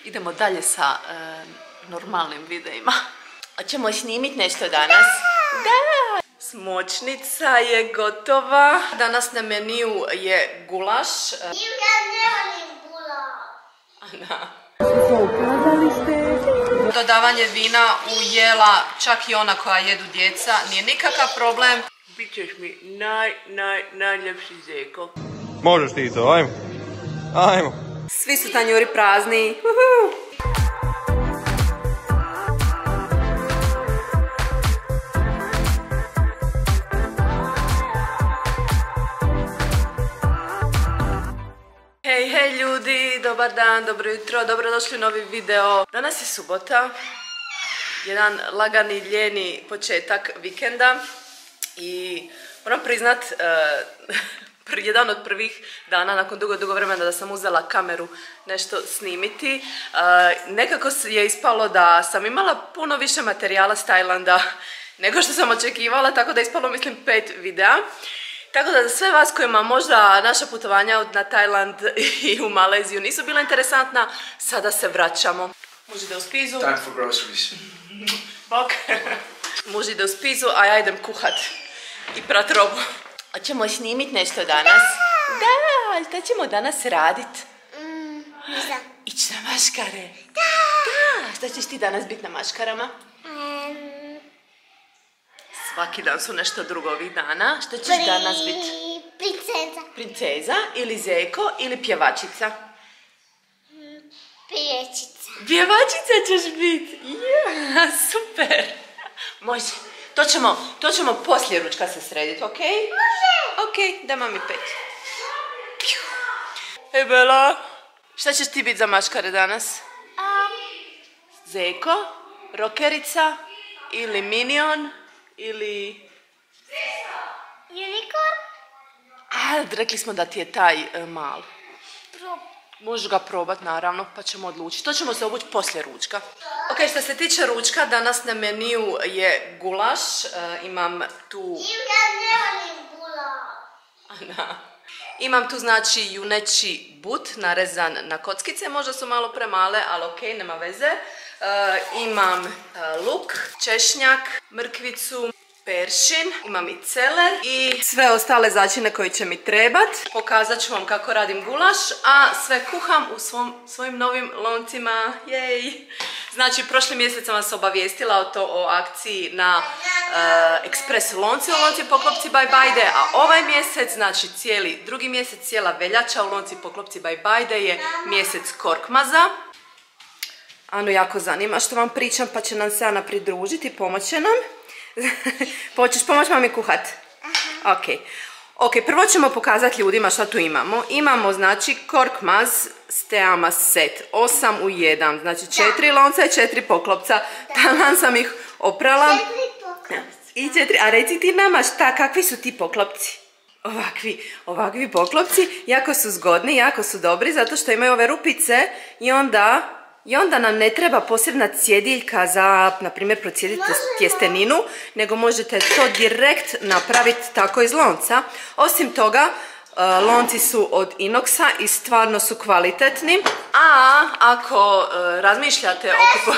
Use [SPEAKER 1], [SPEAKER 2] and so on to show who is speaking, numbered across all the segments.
[SPEAKER 1] Idemo dalje sa normalnim videima. Hoćemo snimiti nešto danas? Da! Smočnica je gotova. Danas na meniju je gulaš. Dodavanje vina u jela, čak i ona koja jedu djeca, nije nikakav problem. Bićeš mi najljepši zeko.
[SPEAKER 2] Možeš ti to, ajmo. Ajmo.
[SPEAKER 1] Svi su tanjuri prazni. Hej ljudi, dobar dan, dobro jutro, dobrodošli u novi video. Danas je subota, jedan lagani, ljeni početak vikenda i moram priznat, jedan od prvih dana nakon dugo vremena da sam uzela kameru nešto snimiti. Nekako je ispalo da sam imala puno više materijala s Tajlanda nego što sam očekivala, tako da je ispalo mislim 5 videa. Tako da za sve vas kojima možda naša putovanja na Tajland i u Maleziju nisu bila interesantna, sada se vraćamo. Muž ide u spizu.
[SPEAKER 3] Time for groceries.
[SPEAKER 1] Ok. Muž ide u spizu, a ja idem kuhat i prat robu. Hoćemo snimiti nešto danas? Da! Šta ćemo danas radit?
[SPEAKER 4] Ne znam.
[SPEAKER 1] Ići na maškare? Da! Šta ćeš ti danas biti na maškarama? Svaki dan su nešto drugo ovih dana. Šta ćeš danas biti?
[SPEAKER 4] Princeza.
[SPEAKER 1] Princeza ili zeko ili pjevačica?
[SPEAKER 4] Pjevačica.
[SPEAKER 1] Pjevačica ćeš biti? Ja, super! Može. To ćemo poslije ručka se srediti, ok?
[SPEAKER 4] Može!
[SPEAKER 1] Ok, da mami 5. Hej Bela! Šta ćeš ti biti za maškare danas? Zeko? Rokerica? Ili Minion? Ili...
[SPEAKER 4] Unicorn?
[SPEAKER 1] Rekli smo da ti je taj mal. Možeš ga probat naravno, pa ćemo odlučiti. To ćemo se obući poslije ručka. Ok, što se tiče ručka, danas na meniju je gulaš. Imam tu... Imam tu znači juneći but narezan na kockice. Možda su malo premale, ali ok, nema veze. Imam luk, češnjak, mrkvicu, peršin, imam i celer i sve ostale začine koji će mi trebat. Pokazat ću vam kako radim gulaš, a sve kuham u svojim novim loncima. Jej! Znači, prošli mjesec sam vas obavijestila o akciji na ekspres lonci u Lonci Poklopci by Bajde, a ovaj mjesec, znači drugi mjesec, cijela veljača u Lonci Poklopci by Bajde je mjesec korkmaza. Anu jako zanima što vam pričam, pa će nam se Ana pridružiti, pomoće nam. Hoćeš pomoći mami kuhat? Ok, prvo ćemo pokazati ljudima šta tu imamo. Imamo znači korkmaz steama set, 8 u 1, znači 4 lonca i 4 poklopca. Taman sam ih oprala.
[SPEAKER 4] 4
[SPEAKER 1] I 4, a reci ti nama šta, kakvi su ti poklopci? Ovakvi poklopci, jako su zgodni, jako su dobri, zato što imaju ove rupice i onda nam ne treba posebna cjediljka za, na primjer, procijediti tjesteninu, nego možete to direkt napraviti tako iz lonca. Osim toga, lonci su od inoksa i stvarno su kvalitetni. A ako razmišljate o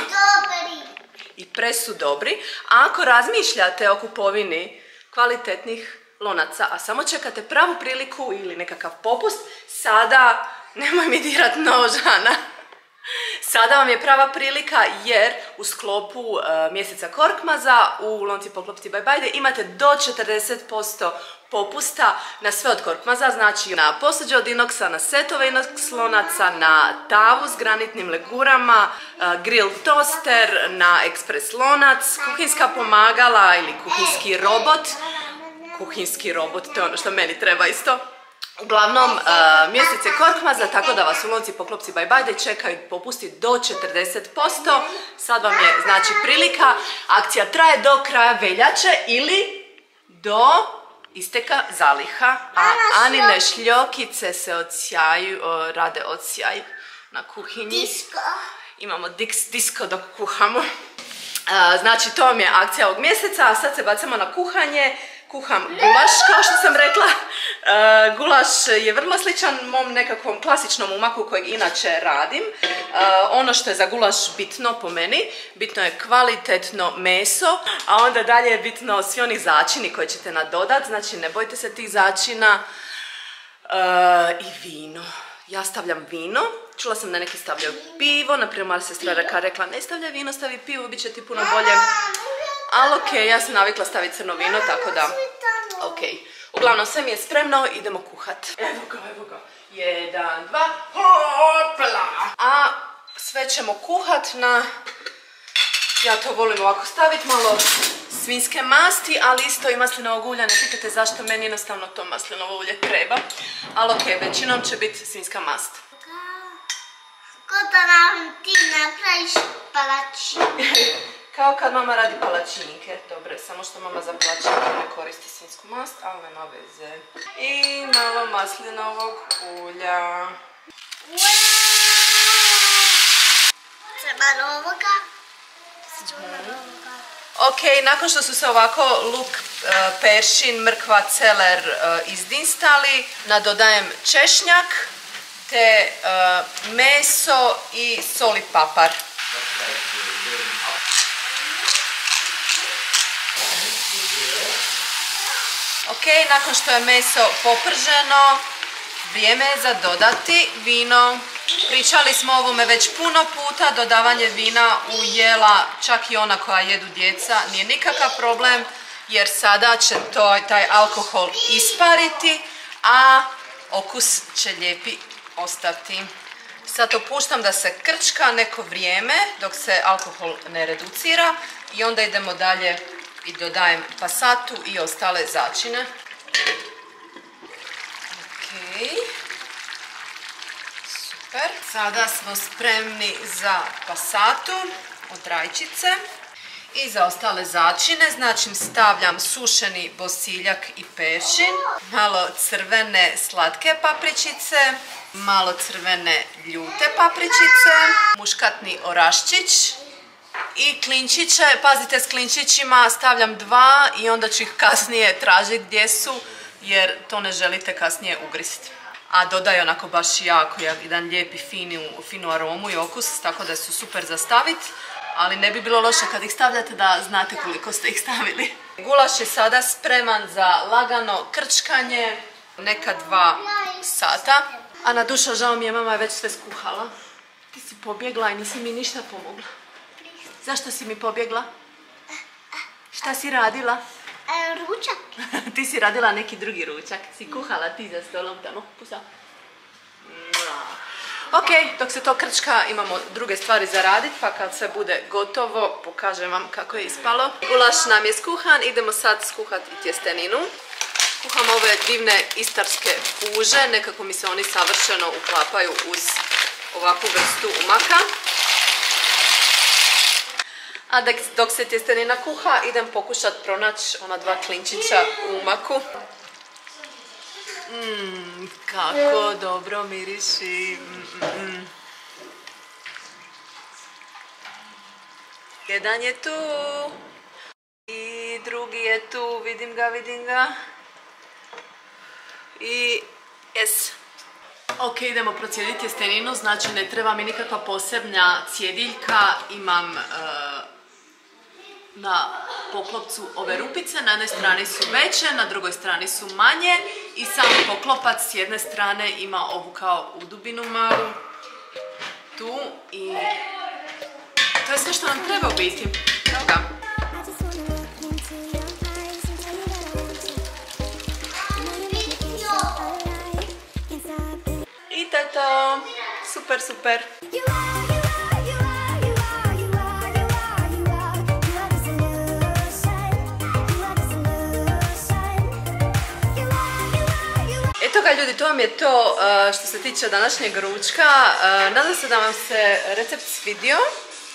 [SPEAKER 1] i presu dobri, a ako razmišljate o kupovini kvalitetnih lonaca, a samo čekate pravu priliku ili nekakav popust, sada nemoj mi dirat nožana. Sada vam je prava prilika jer u sklopu mjeseca korkmaza u Lonci Poklopci by Bajde imate do 40% popusta na sve od korkmaza, znači na posuđe od inoksa, na setove inoks lonaca, na tavu s granitnim legurama, grill toster, na ekspres lonac, kuhinska pomagala ili kuhinski robot. Kuhinski robot, to je ono što meni treba isto. Uglavnom, mjesec je korkmaza, tako da vas u Lonci Poklopci by Bajde čekaju popusti do 40%. Sad vam je, znači, prilika. Akcija traje do kraja veljače ili do isteka zaliha. A Anine šljokice se rade odsjaj na kuhinji.
[SPEAKER 4] Disko.
[SPEAKER 1] Imamo disko dok kuhamo. Znači, to vam je akcija ovog mjeseca, a sad se bacamo na kuhanje. Kuham gulaš, kao što sam rekla. Gulaš je vrlo sličan mom nekakvom klasičnom umaku kojeg inače radim. Ono što je za gulaš bitno po meni, bitno je kvalitetno meso, a onda dalje je bitno svi oni začini koje ćete nadodat, znači ne bojte se tih začina. I vino. Ja stavljam vino. Čula sam da neki stavljaju pivo, naprimjer moja sestra rekla ne stavljaj vino, stavi pivo, bit će ti puno bolje. Ali okej, ja sam navikla staviti crno vino, tako da okej. Uglavnom sve mi je spremno, idemo kuhat. Evo ga. 1, 2, hopla! A sve ćemo kuhat na, ja to volim ovako staviti, malo svinjske masti, ali isto i maslinovog ulja. Ne pitajte zašto, meni jednostavno to maslinovo ulje treba. Ali okej, većinom će biti svinjska mast.
[SPEAKER 4] Kako da nam ti napraviš palačinke?
[SPEAKER 1] Kao kad mama radi palačinke, dobre, samo što mama za palačinke ne koristi svinjsku mast, ali nema veze. I malo maslinovog ulja.
[SPEAKER 4] Treba ovoga.
[SPEAKER 1] Ok, nakon što su se ovako luk, peršin, mrkva, celer izdinstali, nadodajem češnjak, te meso i sol i papar. Ok, nakon što je meso poprženo, vrijeme je za dodati vino. Pričali smo o ovome već puno puta, dodavanje vina u jela, čak i ona koja jedu djeca, nije nikakav problem, jer sada će taj alkohol ispariti, a okus će lijepi ostati. Sad to puštam da se krčka neko vrijeme dok se alkohol ne reducira i onda idemo dalje i dodajem pasatu i ostale začine. Ok. Super. Sada smo spremni za pasatu od rajčice i za ostale začine. Znači stavljam sušeni bosiljak i peršin, malo crvene slatke papričice, malo crvene ljute papričice, muškatni oraščić i klinčiće. Pazite, s klinčićima stavljam 2 i onda ću ih kasnije tražiti gdje su, jer to ne želite kasnije ugristi. A dodaje onako baš jako jedan lijepi finu aromu i okus, tako da su super za staviti, ali ne bi bilo loše kad ih stavljate da znate koliko ste ih stavili. Gulaš je sada spreman za lagano krčkanje, neka 2 sata. A na duša, žao mi je, mama je već sve skuhala. Ti si pobjegla i nisi mi ništa pomogla. Zašto si mi pobjegla? Šta si radila?
[SPEAKER 4] Ručak.
[SPEAKER 1] Ti si radila neki drugi ručak. Si kuhala ti za stolom tamo. Pusa. Ok, dok se to krčka imamo druge stvari za raditi, pa kad sve bude gotovo pokažem vam kako je ispalo. Gulaš nam je skuhan, idemo sad skuhati i tjesteninu. Kuham ove divne istarske puže, nekako mi se oni savršeno uklapaju uz ovakvu vrstu umaka. A dok se tjestenina kuha, idem pokušat pronaći ona 2 klinčića u umaku. Kako dobro miriši. Jedan je tu. I drugi je tu, vidim ga. I yes. Ok, idemo procijediti tjesteninu, znači ne treba mi nikakva posebna cjediljka, imam na poklopcu ove rupice, na jednoj strani su veće, na drugoj strani su manje i sam poklopac s jedne strane ima ovu kao udubinu malu, tu, i to je sve što nam treba u biti. Evo ga. I to je to. Super, super. Eto ga ljudi, to vam je to što se tiče današnjeg ručka. Nadam se da vam se recept svidio.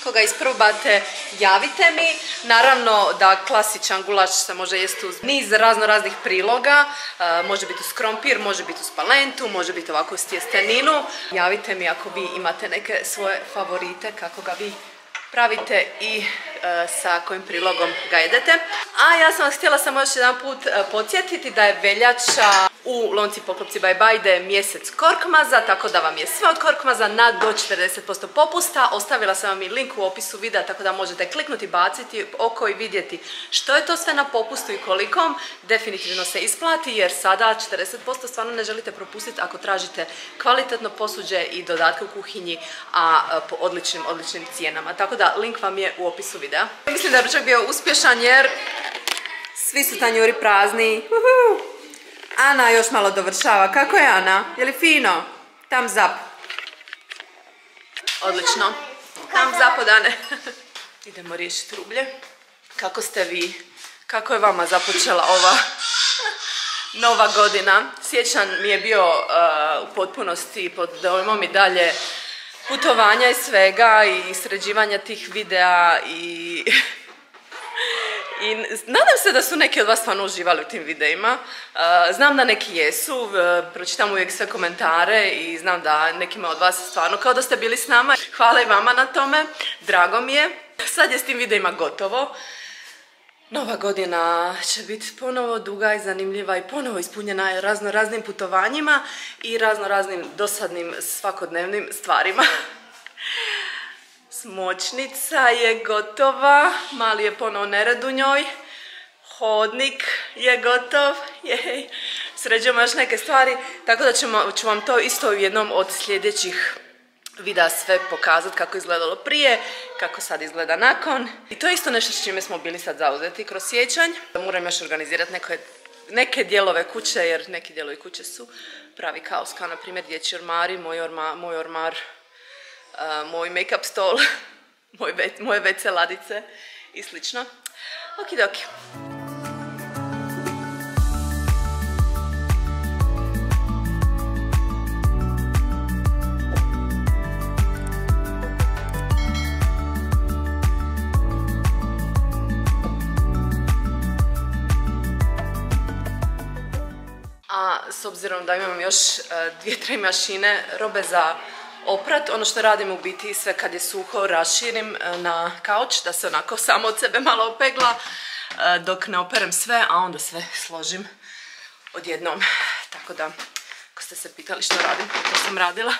[SPEAKER 1] Koga isprobate, javite mi. Naravno da klasičan gulaš se može jesti uz niz raznih priloga. Može biti uz krompir, može biti uz palentu, može biti ovako uz tjesteninu. Javite mi ako vi imate neke svoje favorite, kako ga vi pravite i sa kojim prilogom ga jedete. A ja sam vas htjela samo još jedan put podsjetiti da je veljača u Lonci poklopci bye bye ide mjesec Korkmaza, tako da vam je sve od Korkmaza na do 40% popusta. Ostavila sam vam i link u opisu videa, tako da možete kliknuti, baciti oko i vidjeti što je to sve na popustu i koliko. Definitivno se isplati jer sada 40% stvarno ne želite propustiti ako tražite kvalitetno posuđe i dodatke u kuhinji, a po odličnim cijenama. Tako da link vam je u opisu videa. Mislim da je ručak bio uspješan jer svi su tanjuri prazni. Ana još malo dovršava. Kako je Ana? Je li fino? Thumbs up. Odlično. Thumbs up od Ane. Idemo riješiti rublje. Kako ste vi? Kako je vama započela ova nova godina? Siječanj mi je bio u potpunosti pod dojmom i dalje putovanja i svega i sređivanja tih videa i nadam se da su neki od vas stvarno uživali u tim videima. Znam da neki jesu, pročitam uvijek sve komentare i znam da nekima od vas stvarno kao da ste bili s nama. Hvala i vama na tome, drago mi je. Sad je s tim videima gotovo. Nova godina će biti ponovo duga i zanimljiva i ponovo ispunjena raznim putovanjima i raznim dosadnim svakodnevnim stvarima. Smočnica je gotova, mali je ponovo nered u njoj, hodnik je gotov, jej. Sređujemo još neke stvari, tako da ću vam to isto u jednom od sljedećih videa sve pokazati kako je izgledalo prije, kako sad izgleda nakon. I to je isto nešto s čime smo bili sad zauzeti kroz siječanj. Moram još organizirati neke dijelove kuće, jer neki dijelovi kuće su pravi kaos, kao na primjer dječji ormari, moj ormar, moj make-up stol, moje WC ladice i slično. Okidoki. A s obzirom da imam još 2-3 mašine robe za oprat, ono što radim u biti sve kad je suho raširim na kauč da se onako samo od sebe malo opegla dok ne operem sve, a onda sve složim odjednom. Tako da, ako ste se pitali što radim, to sam radila.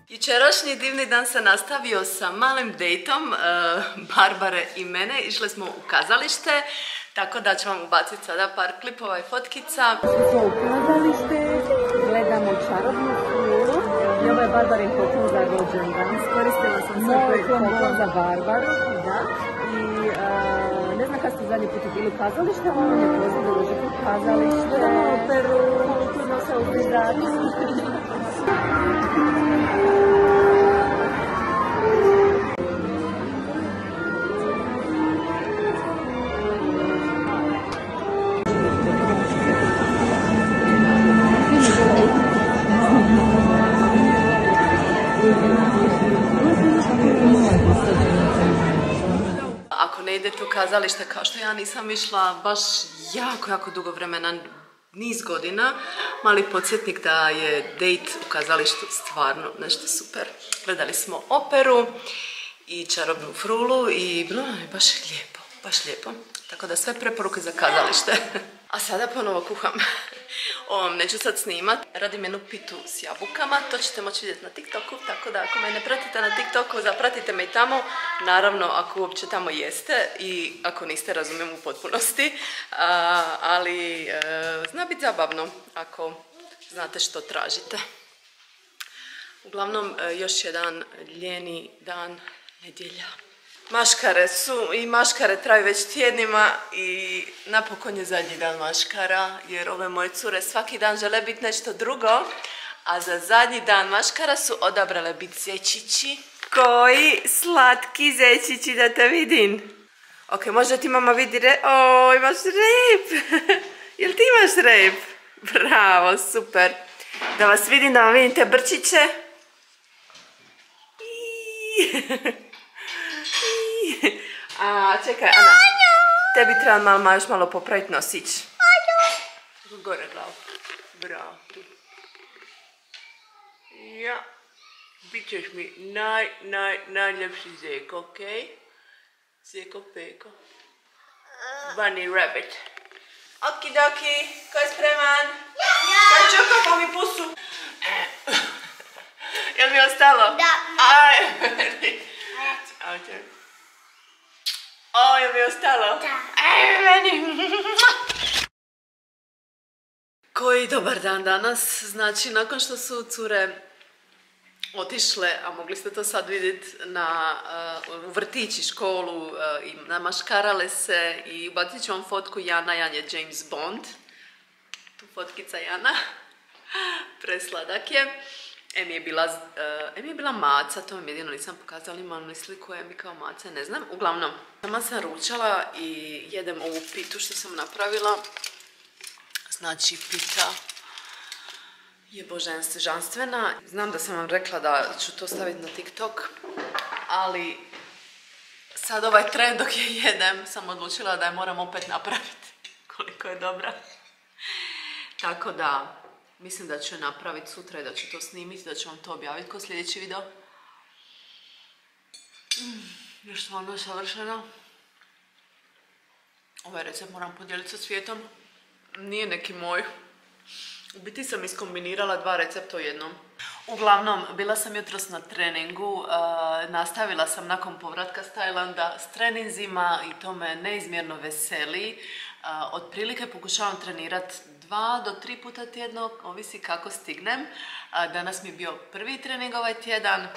[SPEAKER 1] Jučerašnji divni dan se nastavio sa malim dejtom Barbare i mene. Išli smo u kazalište, tako da ću vam ubaciti sada par klipova i fotkica.
[SPEAKER 3] Išli smo u kazalište, gledamo Čarobnu frulu i ovo je Barbarin poklon za rođendan. Iskoristila sam svoj poklon za Barbaru, da. I ne znam kad ste zadnji put bili u kazalište, ali on je poziv da dođete u kazalište. Gledamo operu, kulturno se uzdržati.
[SPEAKER 1] Ako ne idete u kazalište kao što ja nisam išla baš jako dugo vremena, niz godina, mali podsjetnik da je dejt u kazalištu stvarno nešto super. Gledali smo operu i Čarobnu frulu i bilo je baš lijepo. Tako da sve preporuke za kazalište. A sada ponovo kuham. Ovo neću sad snimat. Radim jednu pitu s jabukama. To ćete moći vidjeti na TikToku. Tako da ako me ne pratite na TikToku, zapratite me i tamo. Naravno, ako uopće tamo jeste i ako niste, razumijem u potpunosti. Ali zna biti zabavno ako znate što tražite. Uglavnom, još jedan ljeni dan, nedjelja. Maškare su i maškare traju već tjednima i napokon je zadnji dan maškara jer ove moje cure svaki dan žele biti nešto drugo, a za zadnji dan maškara su odabrale biti zečići. Koji slatki zečići da te vidim. Ok, možda ti mama vidi o, imaš rep. Jel ti imaš rep? Bravo, super. Da vas vidim, da vam vidim te brčiće. A, čekaj, Ana. Tebi treba još malo popraviti nosić. Gore glavu. Bravo. Ja. Bićeš mi najljepši zeko, okej? Zeko peko. Bunny rabbit. Okidoki, ko je spreman? Kaj čuka, pa mi pusu. Jel mi ostalo?
[SPEAKER 4] Da.
[SPEAKER 1] Aj, meni. O, jel mi ostalo?
[SPEAKER 4] Da.
[SPEAKER 1] Aj, meni. Koji dobar dan danas. Znači, nakon što su cure otišle, a mogli ste to sad vidjeti u vrtići, školu, i namaškarale se i ubacit ću vam fotku Jana, Jan je James Bond. Tu fotkica Jana. Presladak je. Em je bila maca, to vam jedino nisam pokazala, imam li sliku Emi kao maca, ne znam. Uglavnom, sama sam ručala i jedem ovu pitu što sam napravila. Znači, pita je božanstvena. Znam da sam vam rekla da ću to staviti na TikTok, ali sad ovaj tren dok je jedem sam odlučila da je moram opet napraviti koliko je dobra. Tako da, mislim da ću je napraviti sutra i da ću to snimiti, da ću vam to objaviti kao sljedeći video. Još stvarno je savršeno. Ovaj recept moram podijeliti sa svijetom. Nije neki moj. U biti sam iskombinirala 2 recepta u jednom. Uglavnom, bila sam jutros na treningu, nastavila sam nakon povratka s Tajlanda s treninzima i to me neizmjerno veseli. Otprilike pokušavam trenirati 2 do 3 puta tjedno, ovisi kako stignem. Danas mi je bio prvi trening ovaj tjedan.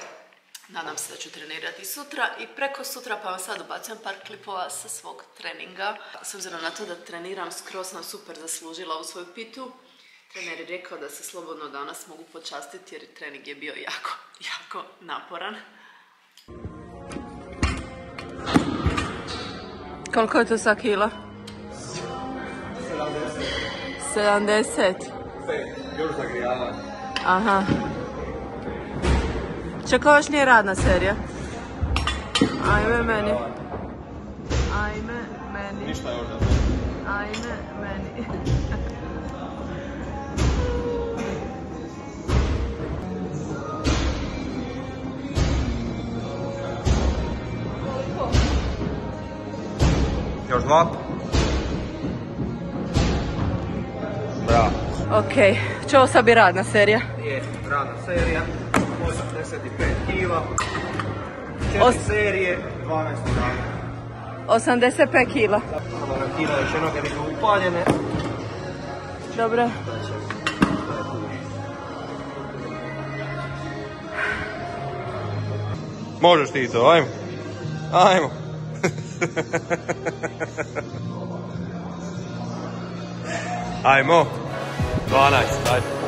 [SPEAKER 1] Nadam se da ću trenirati sutra i preko sutra, pa vam sad ubacujem par klipova sa svog treninga. S obzirom na to da treniram, skroz sam super zaslužila u svoju pitu. Trener je rekao da se slobodno danas mogu počastiti jer trening je bio jako naporan. Koliko je to sa kila? 70.
[SPEAKER 2] 5, još zagrijavanje.
[SPEAKER 1] Aha. Čekaj, još nije radna serija. Ajme meni.
[SPEAKER 2] Ništa još da.
[SPEAKER 1] Ajme meni.
[SPEAKER 2] Još 2. Bravo.
[SPEAKER 1] Okej, će ovo sad bi radna serija?
[SPEAKER 2] Je, radna serija. 85 kila. 4 serije, 12 dana.
[SPEAKER 1] 85 kila.
[SPEAKER 2] Valentina još jednog jer idu upaljene.
[SPEAKER 1] Dobro.
[SPEAKER 2] Možeš ti to, ajmo. Ajmo. Ajmo. 12, ajde.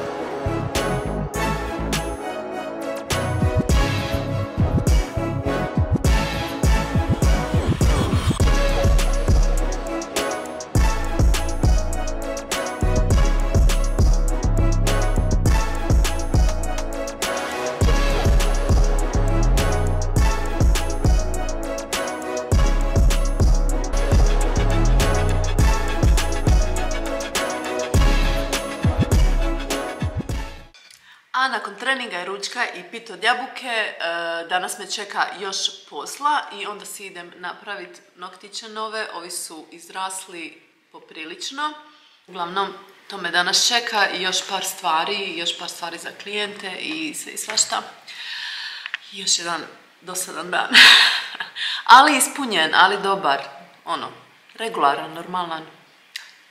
[SPEAKER 1] A nakon treninga i ručka i pit od jabuke, danas me čeka još posla i onda si idem napraviti noktiće nove. Ovi su izrasli poprilično. Uglavnom, to me danas čeka i još par stvari za klijente i sve i svašta. Još jedan dosadan dan. Ali ispunjen, ali dobar. Regularan, normalan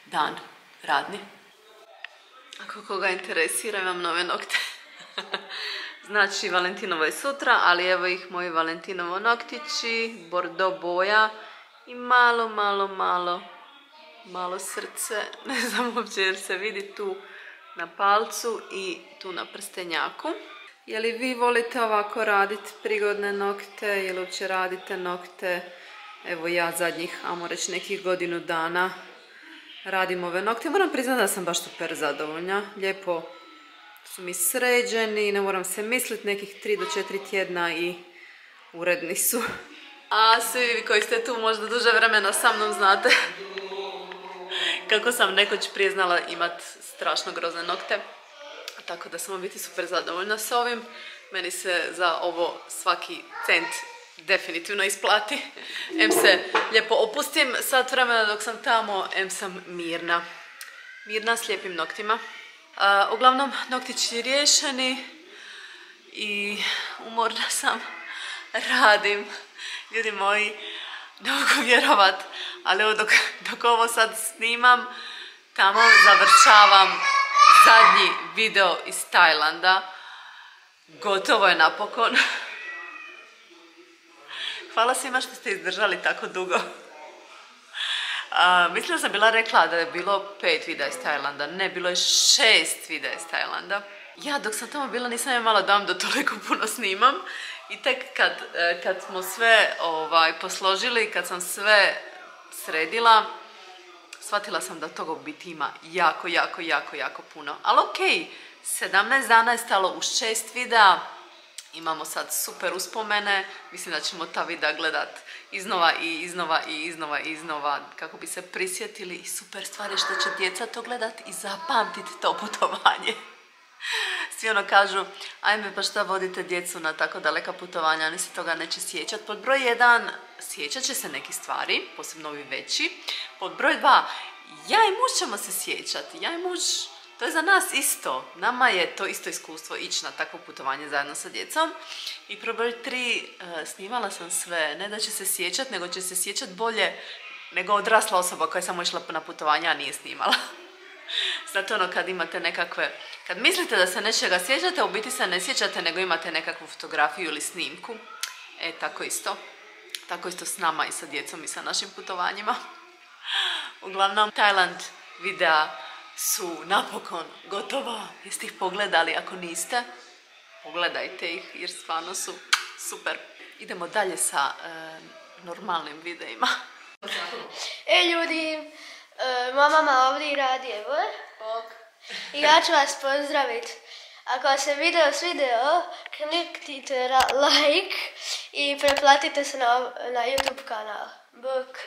[SPEAKER 1] dan radni. Ako koga interesira, imam nove nokte. Znači, Valentinovo je sutra, ali evo ih moji Valentinovo noktići, bordo boja i malo srce. Ne znam uopće jer se vidi tu na palcu i tu na prstenjaku. Je li vi volite ovako raditi prigodne nokte, je li uopće radite nokte? Evo ja zadnjih, ajmo reći nekih godinu dana radim ove nokte. Moram priznati da sam baš super zadovoljna. Lijepo su mi sređeni, ne moram se misliti, nekih 3 do 4 tjedna i uredni su. A svi vi koji ste tu možda duže vremena sa mnom znate kako sam nekoć prije znala imat strašno grozne nokte. Tako da sam biti super zadovoljna s ovim. Meni se za ovo svaki cent definitivno isplati. Em se lijepo opustim sat vremena dok sam tamo, em sam mirna. Mirna s lijepim noktima. Uglavnom, noktići riješeni i umorna sam. Radim. Ljudi moji, ne mogu vjerovat, ali evo dok ovo sad snimam, tamo završavam zadnji video iz Tajlanda. Gotovo je napokon. Hvala svima što ste izdržali tako dugo. Mislim da sam bila rekla da je bilo 5 videa iz Tajlanda. Ne, bilo je 6 videa iz Tajlanda. Ja dok sam tamo bila nisam imala dam da toliko puno snimam. I tek kad smo sve posložili, kad sam sve sredila, shvatila sam da toga u biti ima jako puno. Ali okej, 17 dana je stalo u 6 videa. Imamo sad super uspomene, mislim da ćemo ta videa gledat iznova kako bi se prisjetili i super stvar je što će djeca to gledat i zapamtiti to putovanje. Svi ono kažu, ajme pa šta vodite djecu na tako daleka putovanja, oni se toga neće sjećati. Pod broj 1, sjećat će se neki stvari, posebno ovi veći. Pod broj 2, ja i muž ćemo se sjećati, ja i muž, to je za nas isto. Nama je to isto iskustvo ići na takvo putovanje zajedno sa djecom. I pod broj 3, snimala sam sve, ne da će se sjećati, nego će se sjećati bolje nego odrasla osoba koja je samo išla na putovanje, a nije snimala. Znate ono kad imate nekakve, kad mislite da se nečega sjećate, u biti se ne sjećate nego imate nekakvu fotografiju ili snimku. Tako isto. Tako isto s nama i sa djecom i sa našim putovanjima. Uglavnom, Tajland videa su napokon gotova. Jeste ih pogledali? Ako niste, pogledajte ih jer stvarno su super. Idemo dalje sa normalnim videima.
[SPEAKER 4] Ljudi, moja mama ovdje radi, evo. I ja ću vas pozdraviti. Ako vam se video svidio, kliknite like i pretplatite se na YouTube kanal. Bok.